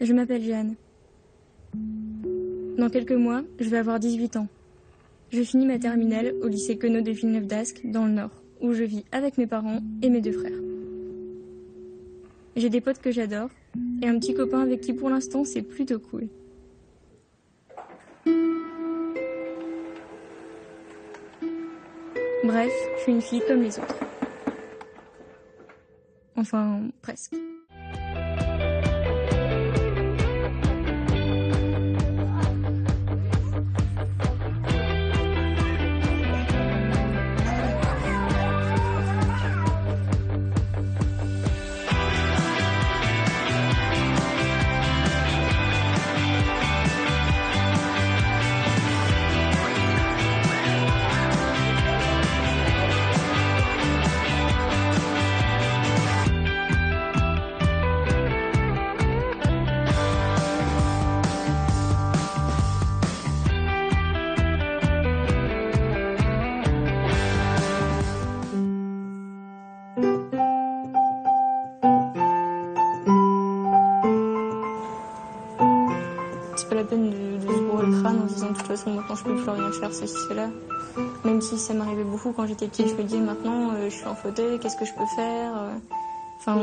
Je m'appelle Jeanne. Dans quelques mois, je vais avoir 18 ans. Je finis ma terminale au lycée Queneau de Villeneuve-d'Ascq, dans le Nord, où je vis avec mes parents et mes 2 frères. J'ai des potes que j'adore, et un petit copain avec qui pour l'instant c'est plutôt cool. Bref, je suis une fille comme les autres. Enfin, presque. C'est pas la peine de se bourrer le crâne en se disant de toute façon maintenant je peux plus rien faire, ceci, cela. Même si ça m'arrivait beaucoup quand j'étais petite, je me disais maintenant je suis en fauteuil, qu'est-ce que je peux faire Enfin,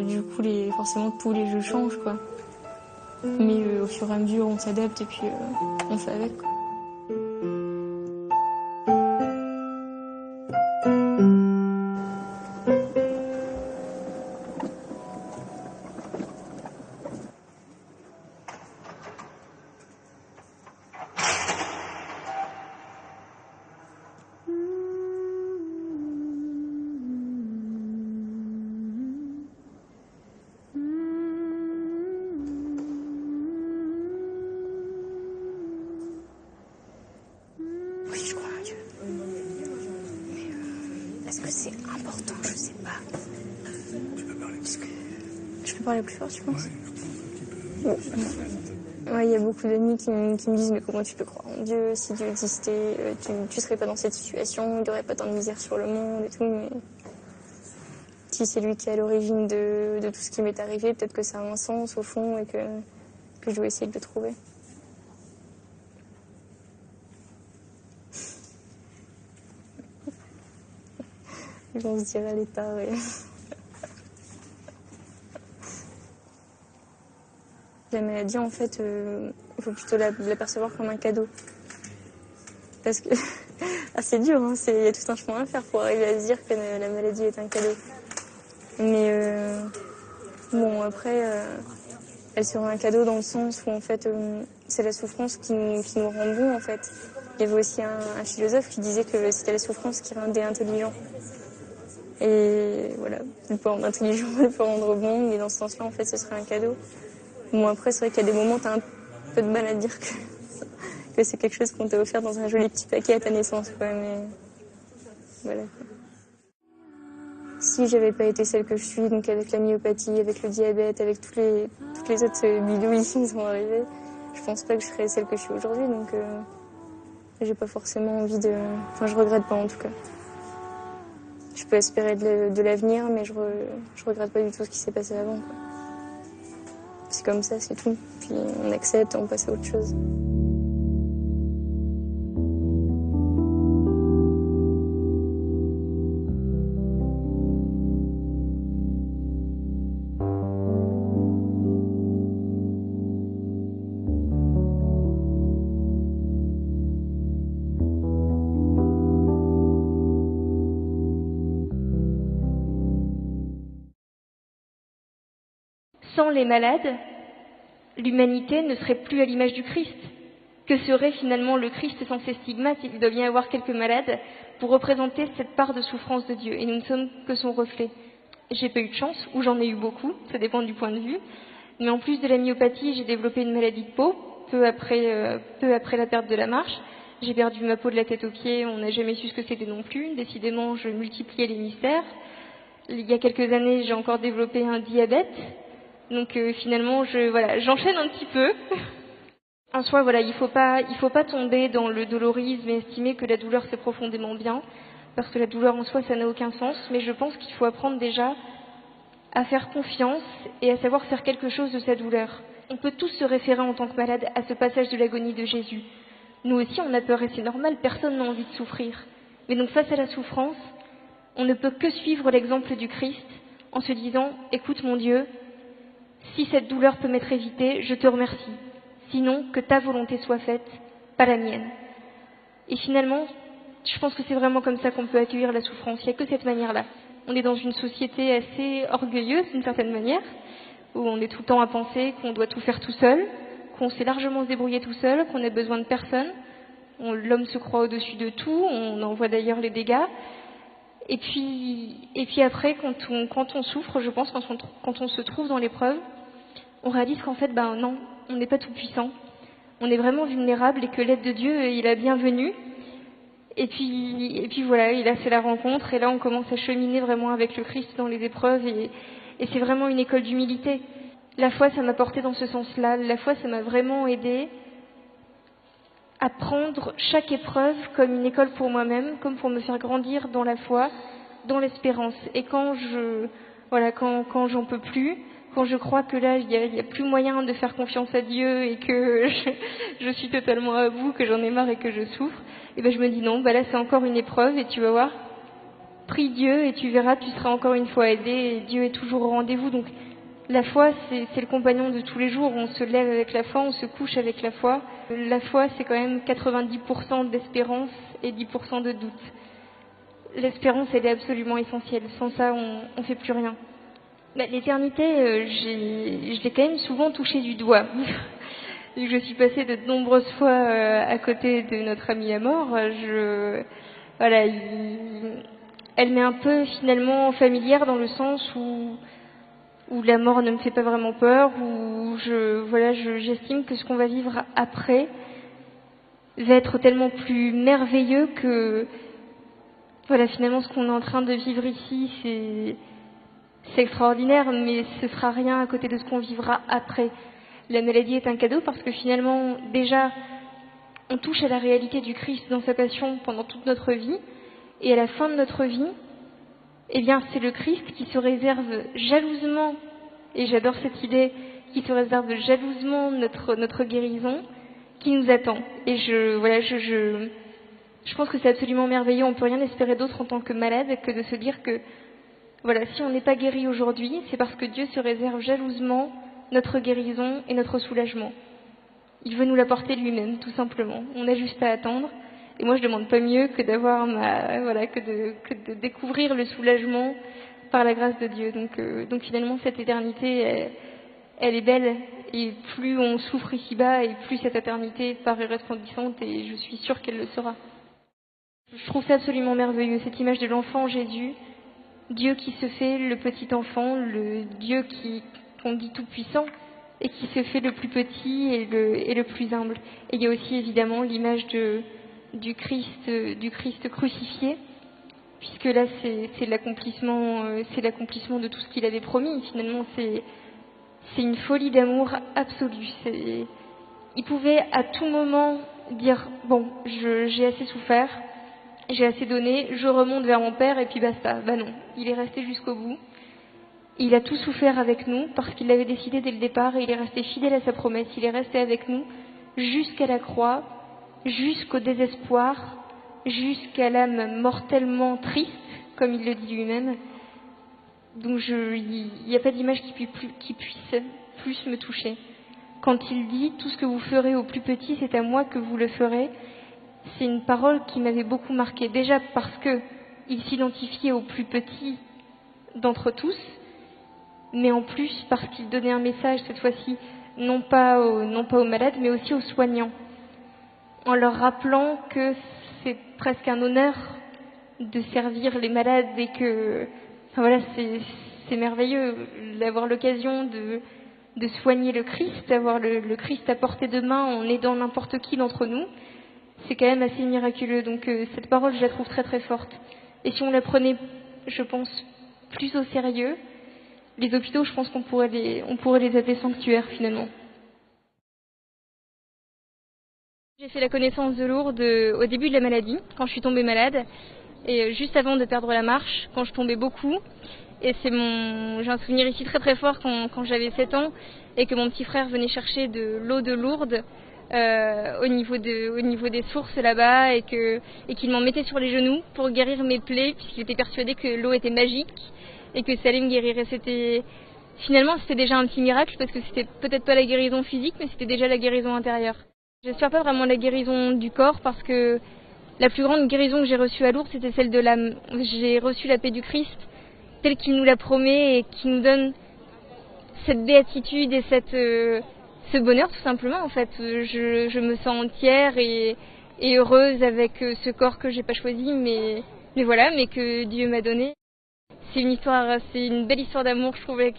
du coup forcément tous les jeux changent quoi. Mais au fur et à mesure on s'adapte et puis on fait avec quoi. Oui, je crois en Dieu. Mais est-ce que c'est important? Je sais pas. Tu peux parler plus. Je peux parler plus fort, tu penses? Ouais, un petit peu. Ouais, il y a beaucoup d'amis qui me disent mais comment tu peux croire en Dieu? Si Dieu existait, tu serais pas dans cette situation, il n'y aurait pas tant de misère sur le monde et tout. Mais si c'est lui qui est à l'origine de tout ce qui m'est arrivé, peut-être que ça a un sens au fond et que je dois essayer de le trouver. Ils vont se dire elle est tarée. La maladie, en fait, il faut plutôt la percevoir comme un cadeau. Parce que c'est dur, hein, il y a tout un chemin à faire pour arriver à se dire que la maladie est un cadeau. Mais bon, après, elle sera un cadeau dans le sens où, en fait, c'est la souffrance qui nous rend bons, en fait. Il y avait aussi un philosophe qui disait que c'était la souffrance qui rendait intelligent. Et voilà, elle peut rendre intelligent, elle peut rendre bon, mais dans ce sens-là, en fait, ce serait un cadeau. Bon, après, c'est vrai qu'il y a des moments où t'as un peu de mal à dire que c'est quelque chose qu'on t'a offert dans un joli petit paquet à ta naissance, quoi, mais voilà. Si j'avais pas été celle que je suis, donc avec la myopathie, avec le diabète, avec toutes les autres bidouilles qui sont arrivées, je pense pas que je serais celle que je suis aujourd'hui, donc j'ai pas forcément envie de... Enfin, je regrette pas en tout cas. Je peux espérer de l'avenir, mais je regrette pas du tout ce qui s'est passé avant, quoi. C'est comme ça, c'est tout. Puis on accepte et on passe à autre chose. Sans les malades, l'humanité ne serait plus à l'image du Christ. Que serait finalement le Christ sans ses stigmates? Il doit bien y avoir quelques malades pour représenter cette part de souffrance de Dieu. Et nous ne sommes que son reflet. J'ai pas eu de chance, ou j'en ai eu beaucoup, ça dépend du point de vue. Mais en plus de la myopathie, j'ai développé une maladie de peau, peu après la perte de la marche. J'ai perdu ma peau de la tête aux pieds, on n'a jamais su ce que c'était non plus. Décidément, je multipliais les mystères. Il y a quelques années, j'ai encore développé un diabète. Donc finalement, j'enchaîne un petit peu. En soi, voilà, il faut pas tomber dans le dolorisme et estimer que la douleur c'est profondément bien, parce que la douleur en soi, ça n'a aucun sens. Mais je pense qu'il faut apprendre déjà à faire confiance et à savoir faire quelque chose de sa douleur. On peut tous se référer en tant que malade à ce passage de l'agonie de Jésus. Nous aussi, on a peur et c'est normal, personne n'a envie de souffrir. Mais donc face à la souffrance, on ne peut que suivre l'exemple du Christ en se disant « Écoute mon Dieu, si cette douleur peut m'être évitée, je te remercie. Sinon, que ta volonté soit faite, pas la mienne. » Et finalement, je pense que c'est vraiment comme ça qu'on peut accueillir la souffrance. Il n'y a que cette manière-là. On est dans une société assez orgueilleuse d'une certaine manière, où on est tout le temps à penser qu'on doit tout faire tout seul, qu'on sait largement se débrouiller tout seul, qu'on n'a besoin de personne. L'homme se croit au-dessus de tout, on en voit d'ailleurs les dégâts. Et puis après, quand on souffre, je pense, quand on se trouve dans l'épreuve, on réalise qu'en fait, non, on n'est pas tout puissant. On est vraiment vulnérable et que l'aide de Dieu est la bienvenue. Et puis voilà, et là c'est la rencontre, et là on commence à cheminer vraiment avec le Christ dans les épreuves, et c'est vraiment une école d'humilité. La foi, ça m'a porté dans ce sens-là. La foi, ça m'a vraiment aidé à prendre chaque épreuve comme une école pour moi-même, comme pour me faire grandir dans la foi, dans l'espérance. Et quand j'en peux plus, quand je crois que là, il y a plus moyen de faire confiance à Dieu et que je suis totalement à bout, que j'en ai marre et que je souffre, et je me dis non, là c'est encore une épreuve et tu vas voir, prie Dieu et tu verras, tu seras encore une fois aidé et Dieu est toujours au rendez-vous. Donc la foi, c'est le compagnon de tous les jours. On se lève avec la foi, on se couche avec la foi. La foi, c'est quand même 90% d'espérance et 10% de doute. L'espérance, elle est absolument essentielle. Sans ça, on fait plus rien. L'éternité, je l'ai quand même souvent touchée du doigt. Je suis passée de nombreuses fois à côté de notre ami à mort. Elle m'est un peu finalement familière dans le sens où la mort ne me fait pas vraiment peur, où j'estime que ce qu'on va vivre après va être tellement plus merveilleux que finalement ce qu'on est en train de vivre ici, c'est extraordinaire, mais ce sera rien à côté de ce qu'on vivra après. La maladie est un cadeau parce que finalement, déjà, on touche à la réalité du Christ dans sa passion pendant toute notre vie, et à la fin de notre vie, c'est le Christ qui se réserve jalousement, et j'adore cette idée, qui se réserve jalousement notre guérison, qui nous attend. Et je pense que c'est absolument merveilleux. On peut rien espérer d'autre en tant que malade que de se dire que si on n'est pas guéri aujourd'hui, c'est parce que Dieu se réserve jalousement notre guérison et notre soulagement. Il veut nous l'apporter lui-même, tout simplement. On a juste à attendre. Et moi, je demande pas mieux que d'avoir que de découvrir le soulagement par la grâce de Dieu. Donc finalement, cette éternité, elle est belle. Et plus on souffre ici-bas, et plus cette éternité paraît resplendissante, et je suis sûre qu'elle le sera. Je trouve ça absolument merveilleux, cette image de l'enfant Jésus, Dieu qui se fait le petit enfant, le Dieu qu'on dit tout puissant, et qui se fait le plus petit et le plus humble. Et il y a aussi évidemment l'image du Christ crucifié, puisque là c'est l'accomplissement de tout ce qu'il avait promis. Finalement, c'est une folie d'amour absolue. Il pouvait à tout moment dire j'ai assez souffert, j'ai assez donné, je remonte vers mon Père et puis basta. Non, il est resté jusqu'au bout. Il a tout souffert avec nous parce qu'il l'avait décidé dès le départ, et il est resté fidèle à sa promesse. Il est resté avec nous jusqu'à la croix, jusqu'au désespoir, jusqu'à l'âme mortellement triste, comme il le dit lui-même. Donc il n'y a pas d'image qui puisse plus me toucher. Quand il dit « Tout ce que vous ferez au plus petit, c'est à moi que vous le ferez », c'est une parole qui m'avait beaucoup marquée. Déjà parce qu'il s'identifiait au plus petit d'entre tous, mais en plus parce qu'il donnait un message, cette fois-ci, non pas aux malades, mais aussi aux soignants, en leur rappelant que c'est presque un honneur de servir les malades, et que c'est merveilleux d'avoir l'occasion de soigner le Christ, d'avoir le Christ à portée de main en aidant n'importe qui d'entre nous. C'est quand même assez miraculeux. Donc cette parole, je la trouve très très forte. Et si on la prenait, je pense, plus au sérieux, les hôpitaux, je pense qu'on pourrait les appeler sanctuaires finalement. J'ai fait la connaissance de Lourdes au début de la maladie, quand je suis tombée malade, et juste avant de perdre la marche, quand je tombais beaucoup. Et j'ai un souvenir ici très très fort quand j'avais 7 ans et que mon petit frère venait chercher de l'eau de Lourdes au niveau des sources là-bas et qu'il m'en mettait sur les genoux pour guérir mes plaies puisqu'il était persuadé que l'eau était magique et que ça allait me guérir. Et finalement c'était déjà un petit miracle parce que c'était peut-être pas la guérison physique mais c'était déjà la guérison intérieure. J'espère pas vraiment la guérison du corps parce que la plus grande guérison que j'ai reçue à Lourdes c'était celle j'ai reçu la paix du Christ telle qu'il nous la promet et qui nous donne cette béatitude et ce bonheur tout simplement en fait. Je me sens entière et heureuse avec ce corps que j'ai pas choisi mais que Dieu m'a donné. C'est une belle histoire d'amour je trouve avec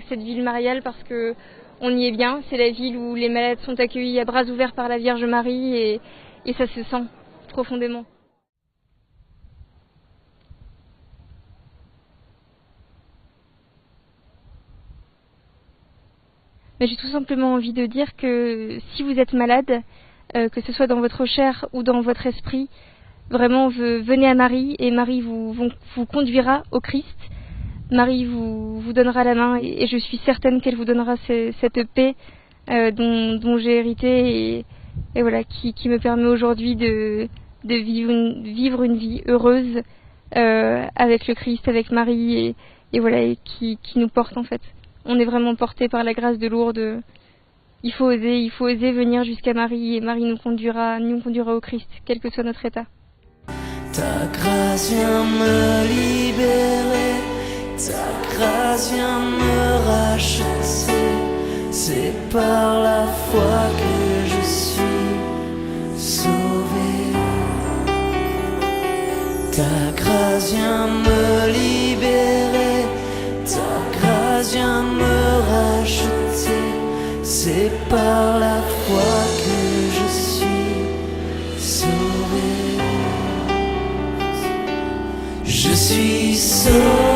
cette ville mariale parce que on y est bien. C'est la ville où les malades sont accueillis à bras ouverts par la Vierge Marie et ça se sent profondément. Mais j'ai tout simplement envie de dire que si vous êtes malade, que ce soit dans votre chair ou dans votre esprit, vraiment venez à Marie et Marie vous conduira au Christ. Marie vous donnera la main et je suis certaine qu'elle vous donnera cette paix dont j'ai hérité et voilà, qui me permet aujourd'hui de vivre une vie heureuse avec le Christ, avec Marie et voilà, et qui nous porte en fait. On est vraiment porté par la grâce de Lourdes. Il faut oser venir jusqu'à Marie et Marie nous conduira au Christ, quel que soit notre état. Ta grâce vient me libérer, ta grâce vient me racheter, c'est par la foi que je suis sauvé. Ta grâce vient me libérer, ta grâce vient me racheter, c'est par la foi que je suis sauvé. Je suis sauvé.